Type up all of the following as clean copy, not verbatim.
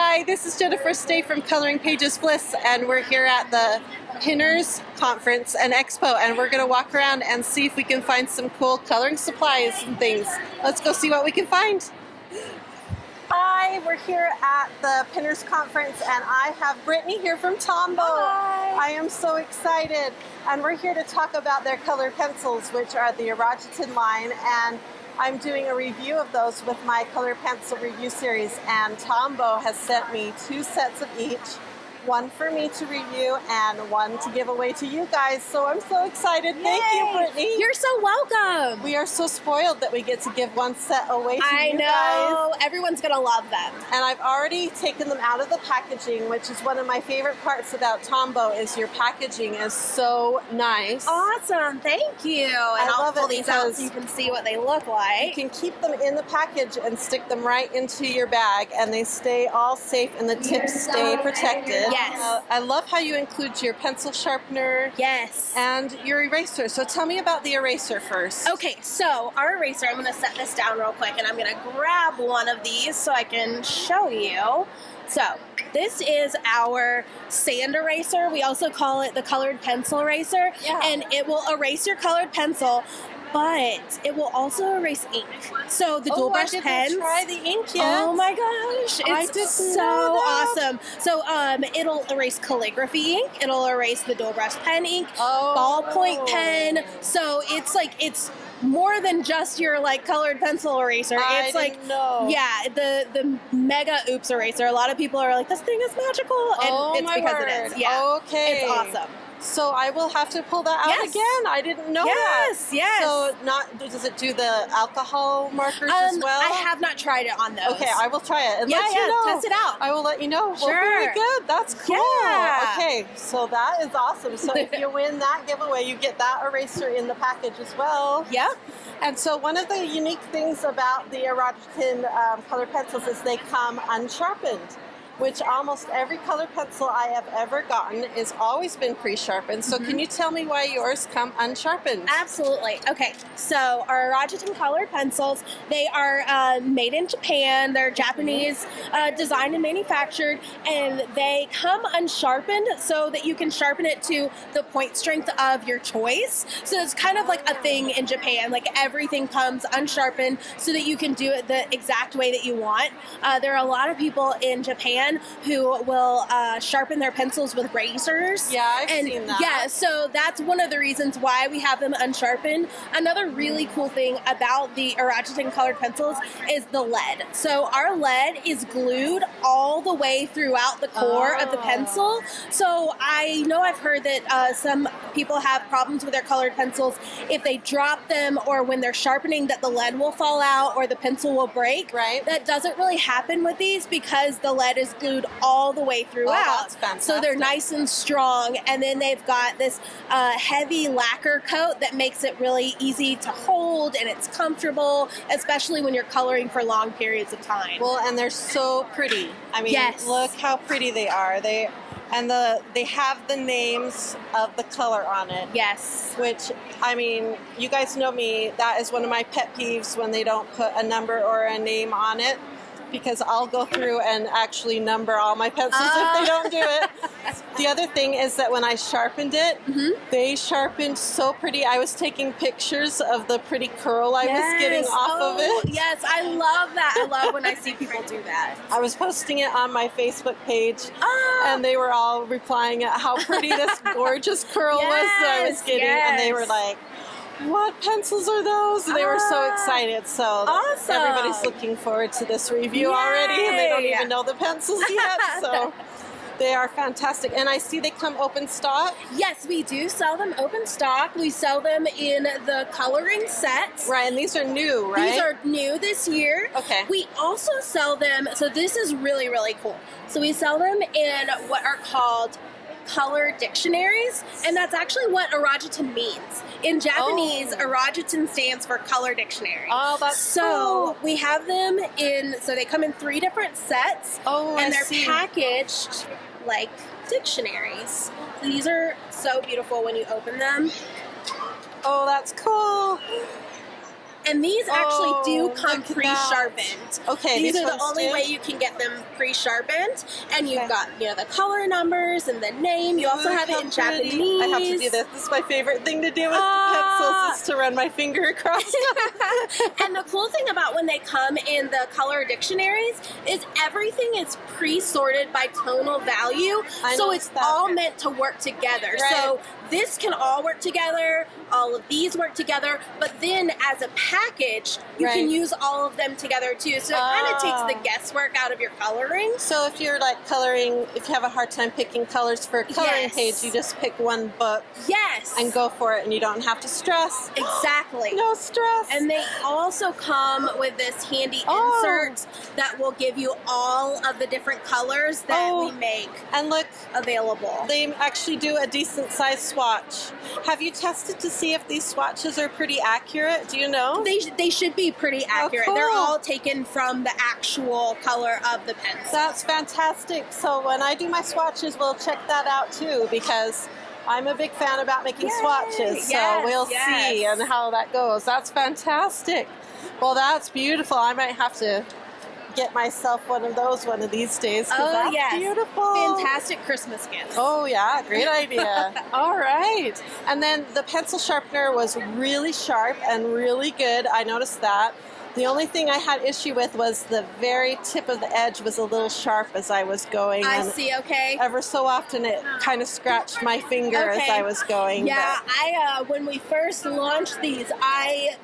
Hi, this is Jennifer Stay from Coloring Pages Bliss, and we're here at the Pinners Conference and Expo, and we're going to walk around and see if we can find some cool coloring supplies and things. Let's go see what we can find. Hi, we're here at the Pinners Conference, and I have Brittany here from Tombow. Hi. I am so excited, and we're here to talk about their colored pencils, which are the Arageton line, and I'm doing a review of those with my colored pencil review series, and Tombow has sent me 2 sets of each, one for me to review and one to give away to you guys. So I'm so excited. Yay. Thank you, Brittany. You're so welcome. We are so spoiled that we get to give one set away to I you know. guys. Everyone's going to love them. And I've already taken them out of the packaging, which is one of my favorite parts about Tombow, is your packaging is so nice. Awesome. Thank you. And I'll love pull it these out because so you can see what they look You like. can keep them in the package and stick them right into your bag, and they stay all safe and the tips stay protected. Yes. I love how you include your pencil sharpener Yes. and your eraser. So tell me about the eraser first. Okay, so our eraser, I'm going to set this down real quick, and I'm going to grab one of these so I can show you. So this is our sand eraser. We also call it the colored pencil eraser, Yeah. and it will erase your colored pencil, but it will also erase ink. So the dual brush I pens. didn't try the ink yet. Oh my gosh, I it's didn't so know that. awesome. So it'll erase calligraphy ink, it'll erase the dual brush pen ink, Oh. ballpoint pen. So it's more than just your colored pencil eraser. I It's didn't know. yeah, the mega oops eraser. A lot of people are like, this thing is magical, and Oh, it's my because word. it is. Yeah. Okay. It's awesome. So I will have to pull that out Yes. again. I didn't know that. Yes. So does it do the alcohol markers as well? I have not tried it on those. Okay, I will try it and let you know. Test it out. I will let you know. Well, Sure. very good. That's cool. Yeah. Okay, so that is awesome. So if you win that giveaway, you get that eraser in the package as well. Yep. And so one of the unique things about the Arageton colored pencils is they come unsharpened, which almost every colored pencil I have ever gotten has always been pre-sharpened. So can you tell me why yours come unsharpened? Absolutely. Okay, so our Arageton colored pencils, they are made in Japan. They're Japanese designed and manufactured, and they come unsharpened so that you can sharpen it to the point strength of your choice. So it's kind of like a thing in Japan, like everything comes unsharpened so that you can do it the exact way that you want. There are a lot of people in Japan who will sharpen their pencils with razors. Yeah, I've seen that. Yeah, so that's one of the reasons why we have them unsharpened. Another really cool thing about the Arageton colored pencils is the lead. So our lead is glued all the way throughout the core of the pencil. So I know I've heard that some people have problems with their colored pencils if they drop them or when they're sharpening that the lead will fall out or the pencil will break. Right. That doesn't really happen with these because the lead is glued all the way throughout. that's fantastic. So they're nice and strong, and then they've got this heavy lacquer coat that makes it really easy to hold, and it's comfortable, especially when you're coloring for long periods of time. Well, and they're so pretty. I mean, Yes. look how pretty they are. They have the names of the color on it. Yes. Which, I mean, you guys know me, that is one of my pet peeves when they don't put a number or a name on it, because I'll go through and actually number all my pencils if they don't do it. The other thing is that when I sharpened it, they sharpened so pretty. I was taking pictures of the pretty curl I was getting off of it. Yes, I love that. I love when I see people do that. I was posting it on my Facebook page, and they were all replying at how pretty this gorgeous curl was that I was getting, and they were like, what pencils are those? And they were so excited. So Awesome. everybody's looking forward to this review already, and they don't even know the pencils yet. So they are fantastic. And I see they come open stock. Yes, we do sell them open stock. We sell them in the coloring sets. Right, and these are new, right? These are new this year. Okay. We also sell them, so this is really, really cool. So we sell them in what are called color dictionaries, and that's actually what Arageton means. In Japanese, Arageton stands for color dictionary. Oh, that's so cool. we have them so they come in 3 different sets, and they're packaged like dictionaries. These are so beautiful when you open them. Oh, that's cool. And these actually do come look at pre-sharpened. Okay, These are the ones only do? way you can get them pre-sharpened. And you've Okay. got, the color numbers and the name. You also Ooh, have it how in pretty. Japanese. I have to do this. This is my favorite thing to do with Ah. pencils is to run my finger across them. And the cool thing about when they come in the color dictionaries is everything is pre-sorted by tonal value. I So noticed it's that. all meant to work together. Right. So this can all work together. All of these work together. But then as a package, you can Right. use all of them together too. So it kind of takes the Ah. guesswork out of your coloring. So if you're like coloring, if you have a hard time picking colors for a coloring Yes. page, you just pick one book Yes. and go for it, and you don't have to stress. Exactly. No stress. And they also come with this handy Oh. insert that will give you all of the different colors that Oh. we make And look, available. they actually do a decent sized swatch. Have you tested to see if these swatches are pretty accurate? Do you know? They should be pretty accurate. They're cool. all taken from the actual color of the pencil. That's fantastic. So when I do my swatches, we'll check that out too, because I'm a big fan about making Yay. swatches. So Yes, we'll yes. see and how that goes. That's fantastic. Well, that's beautiful. I might have to get myself one of those one of these days. 'Cause Oh, that's yes. beautiful. Fantastic Christmas gift. Oh yeah, great idea. All right. And then the pencil sharpener was really sharp and really good. I noticed that. The only thing I had issue with was the very tip of the edge was a little sharp as I was going. I and see, okay. Ever so often it kind of scratched my finger as Okay. I was going. Yeah, but- I when we first launched these, I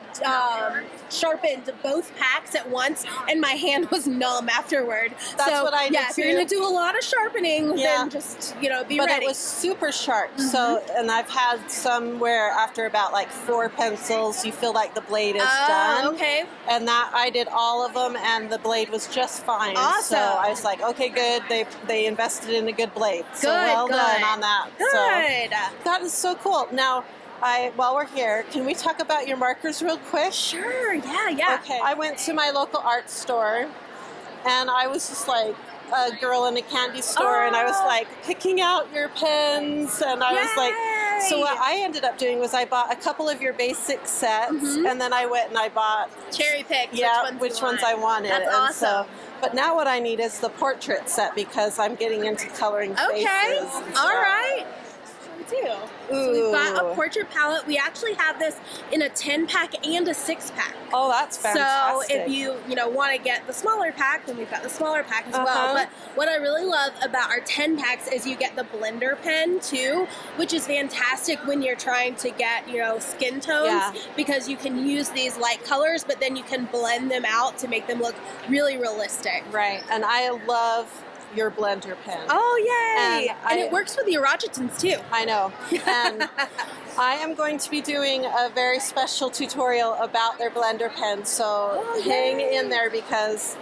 sharpened both packs at once, and my hand was numb afterward. That's so, what I did yeah, if you're too. gonna do a lot of sharpening, Yeah. then just be but ready. it was super sharp. So, and I've had some where after about like 4 pencils, you feel like the blade is done. Okay. And that I did all of them, and the blade was just fine. Awesome. So I was like, okay, good. They invested in a good blade. So Good, well done good. on that. So Good. that is so cool. Now, while we're here, can we talk about your markers real quick? Sure. Yeah. Okay. I went to my local art store, and I was just like a girl in a candy store, and I was Oh. like picking out your pens, and I was like, so what I ended up doing was I bought a couple of your basic sets, Mhm. and then I went and I bought Cherry pick. which ones I wanted. That's and awesome. So, but now what I need is the portrait set because I'm getting into coloring Okay. faces. and All stuff. right. We do. So we've got a Ooh. portrait palette. We actually have this in a 10-pack and a 6-pack. Oh, that's fantastic. So if you want to get the smaller pack, then we've got the smaller pack as Uh-huh. well. But what I really love about our 10 packs is you get the blender pen too, which is fantastic when you're trying to get, skin tones Yeah. because you can use these light colors, but then you can blend them out to make them look really realistic. Right, and I love your blender pen. Oh, yay! And And I- it works with the Orajitons too. I know. And I am going to be doing a very special tutorial about their blender pen, so Oh, hang yay. in there because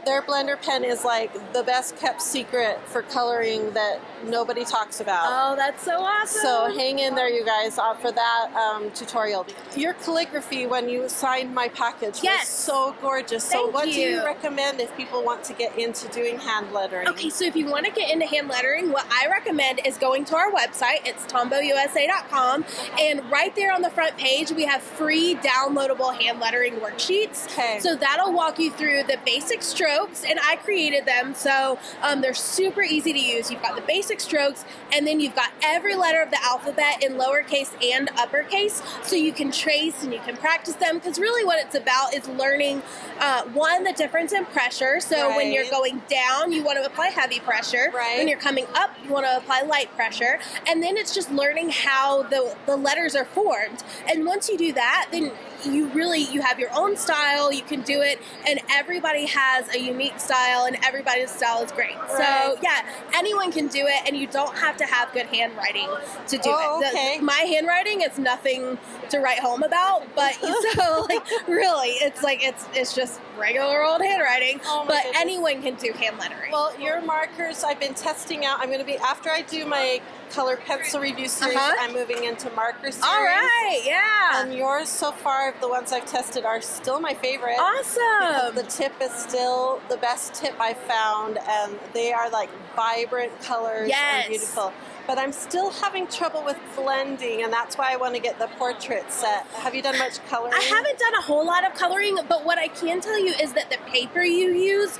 their blender pen is like the best kept secret for coloring that nobody talks about. Oh, that's so awesome. So hang in there, you guys, for that tutorial. Your calligraphy when you signed my package was Yes. so gorgeous. So Thank what do you you. recommend if people want to get into doing hand lettering? Okay, so if you want to get into hand lettering, what I recommend is going to our website. It's tombousa.com. And right there on the front page, we have free downloadable hand lettering worksheets. Okay. So that'll walk you through the basic strokes, and I created them. So they're super easy to use. You've got the basic strokes, and then you've got every letter of the alphabet in lowercase and uppercase. So you can trace and you can practice them, because really what it's about is learning, one, the difference in pressure. So when you're Right. going down, you want to apply heavy pressure. Right. When you're coming up, you want to apply light pressure. And then it's just learning how the letters are formed. And once you do that, then you have your own style, you can do it, and everybody has a unique style, and everybody's style is great. Right. So yeah, anyone can do it, and you don't have to have good handwriting to do Oh, it. okay. My handwriting is nothing to write home about, but so like really, it's just regular old handwriting. Oh my but goodness. anyone can do hand lettering. Well, your markers I've been testing out. I'm going to be, after I do my color pencil review series, Uh-huh. I'm moving into marker series. all right, yeah, And yours so far, the ones I've tested, are still my favorite. awesome. The tip is still the best tip I found, and they are like vibrant colors Yes. and beautiful. but I'm still having trouble with blending, and that's why I want to get the portrait set. Have you done much coloring? I haven't done a whole lot of coloring, but what I can tell you is that the paper you use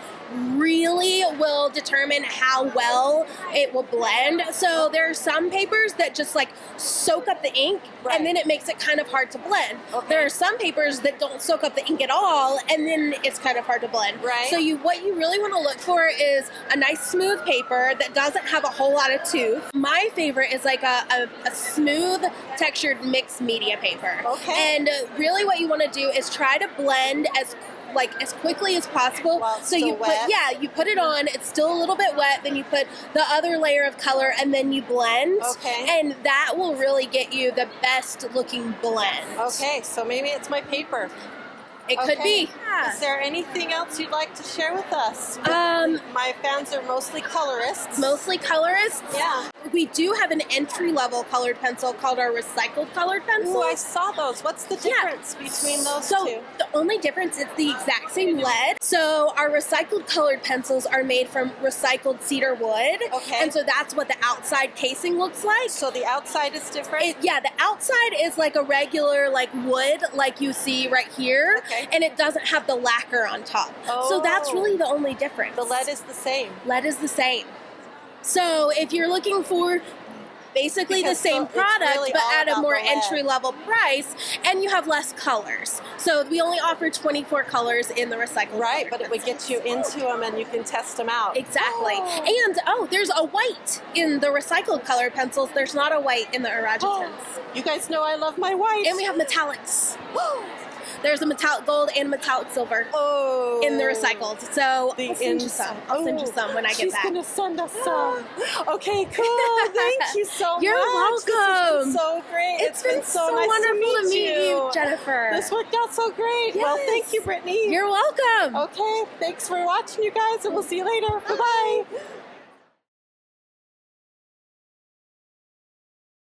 really will determine how well it will blend. So there are some papers that just like soak up the ink, Right. and then it makes it kind of hard to blend. Okay. There are some papers that don't soak up the ink at all, and then it's kind of hard to blend. Right. So what you really want to look for is a nice smooth paper that doesn't have a whole lot of tooth. My favorite is like a smooth textured mixed media paper. Okay. And really what you want to do is try to blend as quickly as possible. While it's So still you wet? you put it on, it's still a little bit wet, then you put the other layer of color and then you blend. Okay. And that will really get you the best looking blend. Okay, so maybe it's my paper. It could Okay. be. Is there anything else you'd like to share with us? My fans are mostly colorists. Mostly colorists. Yeah. We do have an entry-level colored pencil called our recycled colored pencil. Ooh, I saw those. What's the difference between those So two? the only difference is the exact same lead. So our recycled colored pencils are made from recycled cedar wood. Okay. And so that's what the outside casing looks like. So the outside is different? The outside is like a regular like wood like you see right here. Okay. And it doesn't have the lacquer on top. So that's Oh. really the only difference. The lead is the same. Lead is the same. So if you're looking for basically Because the same it's product really but all at a about more the lead. entry-level price, and you have less colors. So we only offer 24 colors in the recycled Right, colored but it would pencils. get you into them and you can test them out. Exactly. Oh. And there's a white in the recycled colored pencils. There's not a white in the Orajitons. You guys know I love my white. And we have metallics. There's a metallic gold and metallic silver Oh. in the recycled. So The I'll send you inside. some. I'll send you some when I get She's back. gonna send us some. Okay, cool. Thank you so You're much. This has welcome. been so great. It's been so nice wonderful to meet you, you, Jennifer. This worked out so great. Well, Yes. thank you, Brittany. You're welcome. Okay, thanks for watching, you guys, and we'll see you later. Bye-bye.